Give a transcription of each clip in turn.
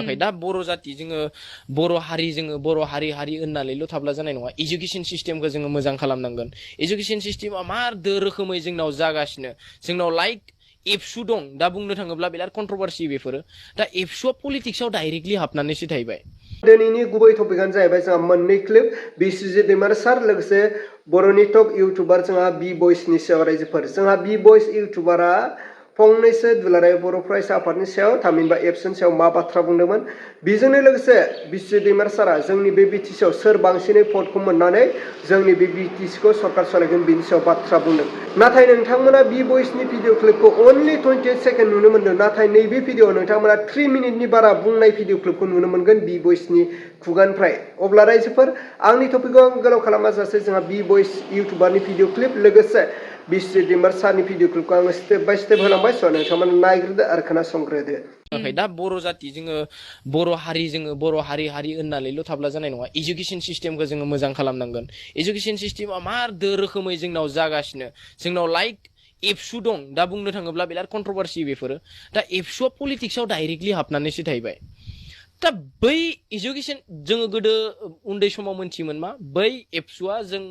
थाखाय दा बर' जाति जोङो बर' हारि होननानैल' थाब्ला जानाय नङा एजुकेशन सिस्टेमखौ जोङो मोजां खालामनांगोन एजुकेशन सिस्टेमा मा रोखोमै जोंनाव जागासिनो जोंनाव लाइक एबसु दं दा बुंनो थाङोब्ला बिराद कन्ट्रोभार्सि बेफोरो दा एबसुआ पलिटिक्सआव डाइरेक्टलि हाबनानैसो थाहैबाय दिनैनि गुबै टपिकआनो जाहैबाय जोंहा मोननै क्लिप बिस्वजित दैमारी सार लोगोसे बर'नि टप इउटुबार जोंहा बी बयसनि सायाव रायजोफोर जोंहा बी बयस इउटुबारा फंनैसो दुलाराय बर' फरायसा आफादनि सायाव थामहिनबा एबसुनि सायाव मा बाथ्रा बुंदोंमोन बेजोंनो लोगोसे बिस्वजित दैमारी सारा जोंनि बे बिटिसिआव सोर बांसिनै भटखौ मोननानै जोंनि बे बिटिसिखौ सरकार सालायगोन बेनि सायाव बाथ्रा बुंदों नाथाय नोंथांमोना बी बयसनि भिडिअ क्लिपखौ अनलि 28 सेकेन्ड नुनो मोनदों नाथाय नैबे भिडिअ नोंथांमोना 3 मिनिटनि बारा बुंनाय भिडिअ क्लिपखौ नुनो मोनगोन बी बयसनि खुगानिफ्राय अब्ला रायजोफोर आंनि टपिकखौ आं गोलाव खालामाजासे जोंहा बी बयस इउटुबारनि भिडिअ क्लिप लोगोसे बिस्वजित दैमारी सारनि भिडिअ क्लिपखौ आङो स्टेप बाय स्टेप होलांबाय स' नोंथांमोना नायग्रोदो आरो खोनासंग्रोदो दा बर' जाति जोङो बर' हारि होननानैल' थाब्ला जानाय नङा एजुकेशन सिस्टेमखौ जोङो मोजां खालामनांगोन एजुकेशन सिस्टेमा मा रोखोमै जोंनाव जागासिनो जोंनाव लाइक एबसु दं दा बुंनो थाङोब्ला बिराद कन्ट्रोभार्सि बेफोरो दा एबसुआ पलिटिक्सआव डाइरेक्टलि हाबनानैसो थाहैबाय दा बै एजुकेशन जोङो गोदो उन्दै समाव मोनथियोमोन मा बै एबसुआ जों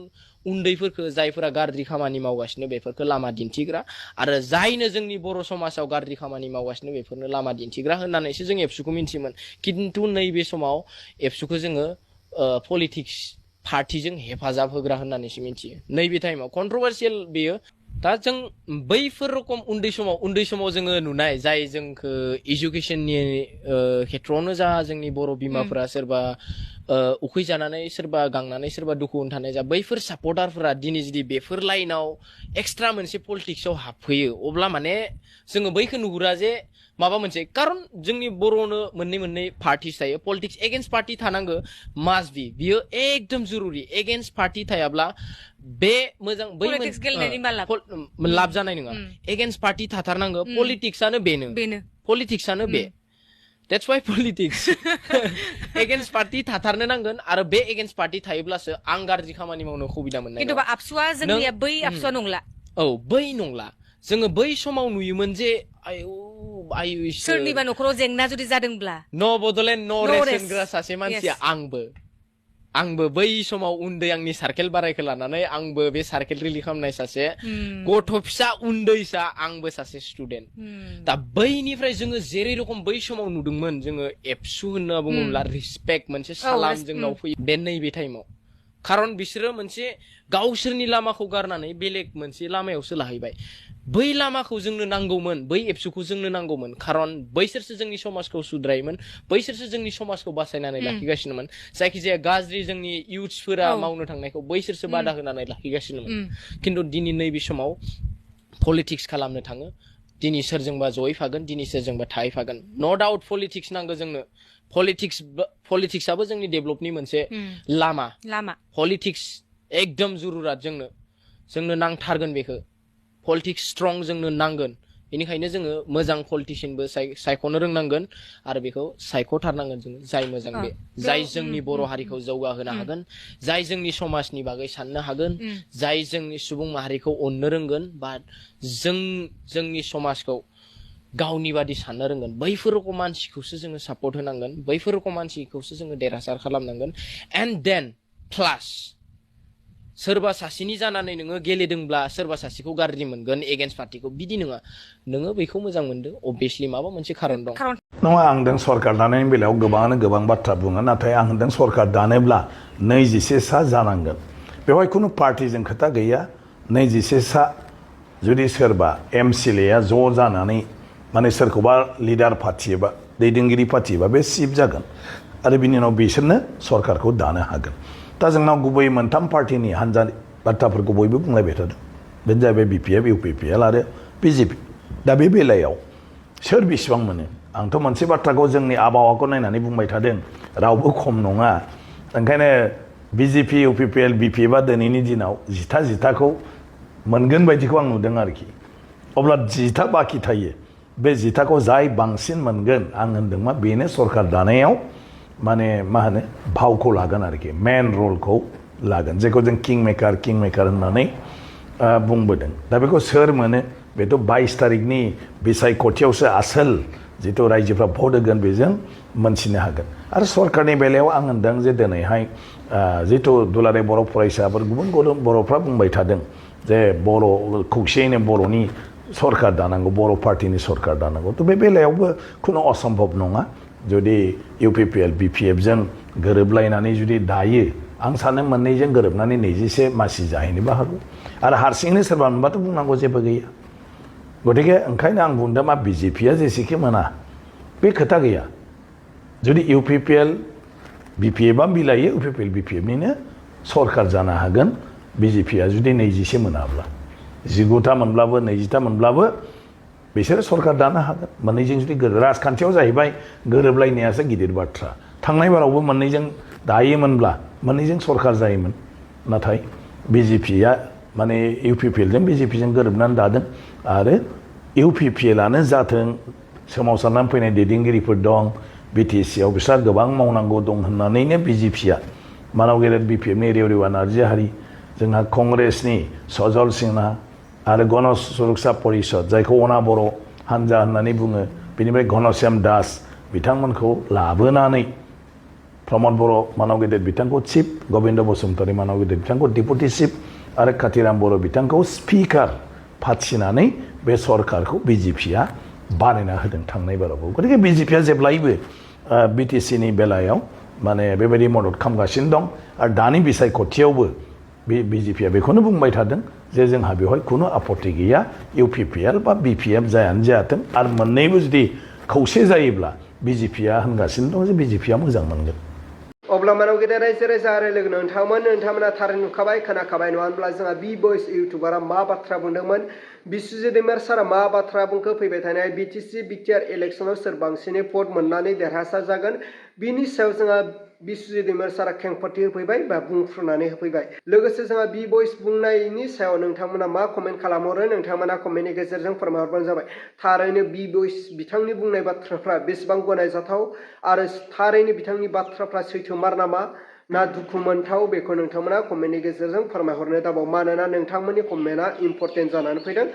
उन्दैफोरखौ जायफोरा गाज्रि खामानि मावगासिनो बेफोरखौ लामा दिन्थिग्रा आरो जायनो जोंनि बर' समाजाव गाज्रि खामानि मावगासिनो बेफोरनो लामा दिन्थिग्रा होननानैसो जों एबसुखौ मिन्थियोमोन खिन्थु नैबे समाव एबसुखौ जोङो पलिटिक्स पार्टिजों हेफाजाब होग्रा होननानैसो मिन्थियो नैबे टाइमाव कन्ट्रोभार्सियेल बेयो दा जों बैफोर रखम उन्दै समाव जोङो नुनाय जाय जोंखौ एजुकेशननि खेथ्रआवनो जा जोंनि बर' बिमाफोरा सोरबा उखैजानानै सोरबा गांनानै सोरबा दुखु थानाय जा बैफोर सापर्टारफोरा दिनै जुदि बेफोर लाइनाव एक्सट्रा मोनसे पलिटिक्सआव हाबफैयो अब्ला माने जोङो बैखौ नुहुरा जे माबा मोनसे कारन जोंनि बर'नो मोननै पार्टिस थायो पलिटिक्स एगेन्स्ट पार्टि थानांगो मास्ट बि बियो एकदम जरुरि एगेन्स्ट पार्टि थायाब्ला बे मोजां बै लाब जानाय नङा एगेन्स्ट पार्टि थाथारनांगो पलिटिक्सआनो पलिटिक्सआनो बे That's why politics. Against party थाथारनो नांगोन आरो बे against party थायोब्लासो आं गाज्रि खामानि मावनो सुबिदा मोननाय किन्तु आबसुआ जोंनिया बै आबसुआ नंला औ बै नंला जोङो बै समाव नुयोमोन जे आयु सोरनिबा न'खराव जेंना जुदि जादोंब्ला न' बडलेण्ड न' रेसनग्रा सासे मानसिया आंबो बै समाव उन्दै आंनि सार्केल बारायखौ लानानै आंबो बे सार्केल रिलि खालामनाय सासे गथ' फिसा उन्दैसा आंबो सासे स्टुडेन्ट दा बैनिफ्राय जोङो जेरै रखम बै समाव नुदोंमोन जोङो एबसु होनना बुङोब्ला रिसपेक्ट मोनसे सालाम जोंनाव फैयो बे नैबे टाइमाव खारन बिसोरो मोनसे गावसोरनि लामाखौ गारनानै बेलेग मोनसे लामायावसो लाहैबाय बै लामाखौ जोंनो नांगौमोन बै एबसुखौ जोंनो नांगौमोन खारन बैसोरसो जोंनि समाजखौ सुद्रायोमोन बैसोरसो जोंनि समाजखौ बासायनानै लाखिगासिनोमोन जायखिजाया गाज्रि जोंनि इउथ्सफोरा मावनो थांनायखौ बैसोरसो बादा होनानै लाखिगासिनोमोन खिन्थु दिनै नैबे समाव पलिटिक्स खालामनो थाङो दिनै सोरजोंबा जयै फागोन दिनै सोरजोंबा थाहैफागोन नो डाउट पलिटिक्स नांगौ जोंनो पलिटिक्सआबो जोंनि डेभलपनि मोनसे लामा पलिटिक्स एकदम जुरुरात जोंनो नांथारगोन बेखौ पलिटिक्स स्ट्रं जोंनो नांगोन बेनिखायनो जोङो मोजां पलिटिशियानबो सायख'नो रोंनांगोन आरो बेखौ सायख'थारनांगोन जोङो जाय मोजां बे जाय जोंनि बर' हारिखौ जौगाहोनो हागोन जाय जोंनि समाजनि बागै साननो हागोन जाय जोंनि सुबुं माहारिखौ अननो रोंगोन बा जोंनि समाजखौ गावनि बादि साननो रोंगोन बैफोर रकम मानसिखौसो जोङो सापर्ट होनांगोन बैफोर रकम मानसिखौसो जोङो देरहासार खालामनांगोन एन्ड देन प्लास सोरबा सासेनि जानानै नोङो गेलेदोंब्ला सोरबा सासेखौ गाज्रि मोनगोन एगेन्स्ट पार्टिखौ बिदि नङा नोङो बेखौ मोजां मोनदों अबभियासलि माबा मोनसे खारन दं नङा आं होनदों सरकार दानायनि बेलायाव गोबाङानो गोबां बाथ्रा बुङो नाथाय आं होनदों सरकार दानोब्ला 21 सा जानांगोन बेवहाय खुनु पार्टिजों खोथा गैया 21 सा जुदि सोरबा एमसिएलएआ ज' जानानै माने सोरखौबा लिडार फाथियोबा दैदेनगिरि फाथियोबा बे सिफ जागोन आरो बिनि उनाव बिसोरनो सरकारखौ दानो हागोन दा जोंनाव गुबै मोनथाम पार्टिनि हानजानि बाथ्राफोरखौ बयबो बुंलायबाय थादों बेनो जाहैबाय बिपिएफ इउपिपिएल आरो बिजेपि दा बे बेलायाव सोर बेसेबां मोनो आंथ' मोनसे बाथ्राखौ जोंनि आबहावाखौ नायनानै बुंबाय थादों रावबो खम नङा ओंखायनो बिजेपि इउपिपिएल बिपिएफआ दिनैनि दिनाव जिथाखौ मोनगोन बायदिखौ आं नुदों आरोखि अब्ला 10 बाखि थायो बे 10खौ जाय बांसिन मोनगोन आं होनदों मा बेनो सरकार दानायाव माने मा होनो भावखौ लागोन आरोखि मेन रलखौ लागोन जेखौ जों किं मेकार होननानै बुंबोदों दा बेखौ सोर मोनो बेथ' 22 तारिखनि बिसायख'थियावसो आसोल जितु रायजोफ्रा भट होगोन बेजों मोनथिनो हागोन आरो सरकारनि बेलायाव आं होनदों जे दिनैहाय जितु दुलाराय बर' फरायसाफोर गुबुन गुबुन बर'फ्रा बुंबाय थादों जे बर' खौसेयैनो बर'नि सरकार दानांगौ बर' पार्टिनि सरकार दानांगौ थ' बे बेलायावबो खुनु असम्भब नङा जुदि UPPL BPF जों गोरोबलायनानै जुदि दायो आं सानो मोननैजों गोरोबनानै 21 मासि जाहैनोबो हागौ आरो हारसिङैनो सोरबा मोनबाथ' बुंनांगौ जेबो गैया गतिके ओंखायनो आं बुंदों मा BJPआ जेसेखि मोना बे खोथा गैया जुदि UPPL BPFआ मिलायो UPPL BPFनिनो सरकार जानो हागोन BJPआ जुदि 21 मोनाब्ला 19टा मोनब्लाबो 20टा मोनब्लाबो बिसोरो सरकार दानो हागोन मोननैजों जुदि राजखान्थियाव जाहैबाय गोरोबलायनायासो गिदिर बाथ्रा थांनाय बारावबो मोननैजों दायोमोनब्ला मोननैजों सरकार जायोमोन नाथाय BJPआ माने UPPLजों BJPजों गोरोबनानै दादों आरो UPPLआनो जाथों सोमावसारनानै फैनाय दैदेनगिरिफोर दं BTCआव बिस्रा गोबां मावनांगौ दं होननानैनो BJPआ मानाव गेदेर BPFनि रेवरेवा नार्जाहारि जोंहा कंग्रेसनि सजल सिंहा आरो गण सुरक्षा परिषद जायखौ अना बर' हानजा होननानै बुङो बेनिफ्राय घनश्याम दास बिथांमोनखौ लाबोनानै प्रमद बर' मानाव गेदेर बिथांखौ चिफ गबिन्द बसुमतारी मानाव गेदेर बिथांखौ डिपुटि चिफ आरो कातिराम बर' बिथांखौ स्पिकार फाथिनानै बे सरकारखौ BJPआ बानायना होदों थांनाय बारावबो गतिके BJPआ जेब्लायबो BTCनि बेलायाव माने बेबायदि मदद खालामगासिनो दं आरो दानि बिसायख'थियावबो BJPआ बेखौनो बुंबाय थादों जे जोंहा बेवहाय खुनु आपत्ति गैया UPPL बा BPF जायानो जायाथों आरो मोननैबो जुदि खौसे जायोब्ला BJPआ होनगासिनो दं जे BJPआ मोजां मोनगोन अब्ला मानाव गेदेर रायजो राजा आरो लोगो नोंथांमोना थारैनो नुखाबाय खोनाखाबाय नङा होनब्ला जोंहा बि भइस इउटुबारा मा बाथ्रा बुंदोंमोन बिस्वजित दैमारी सारा मा बाथ्रा बुंखो फैबाय थानाय BTC बिटिआर इलेक्सनाव सोर बांसिनै भट मोननानै देरहासार जागोन बिनि सायाव जोंहा बिस्वजित दैमारी सारा खेंफोरथि होफैबाय बा बुंफ्रुनानै होफैबाय लोगोसे जोंहा बि भइस बुंनायनि सायाव नोंथांमोना मा कमेन्ट खालामहरो नोंथांमोना कमेन्टनि गेजेरजों फोरमायहरबानो जाबाय थारैनो बि भइस बिथांनि बुंनाय बाथ्राफ्रा बेसेबां गनायजाथाव आरो थारैनो बिथांनि बाथ्राफ्रा सैथोमार नामा ना दुखु मोनथाव बेखौ नोंथांमोना कमेन्टनि गेजेरजों फोरमायहरनो दाबाव मानोना नोंथांमोननि कमेन्टआ इम्परटेन्ट जानानै फैदों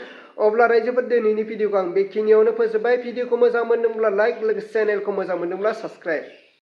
अब्ला रायजोफोर दिनैनि भिडिअखौ आं बेखिनियावनो फोजोबबाय भिडिअखौ मोजां मोनदोंब्ला लाइक लोगोसे चेनेलखौ मोजां मोनदोंब्ला साबस्क्राइब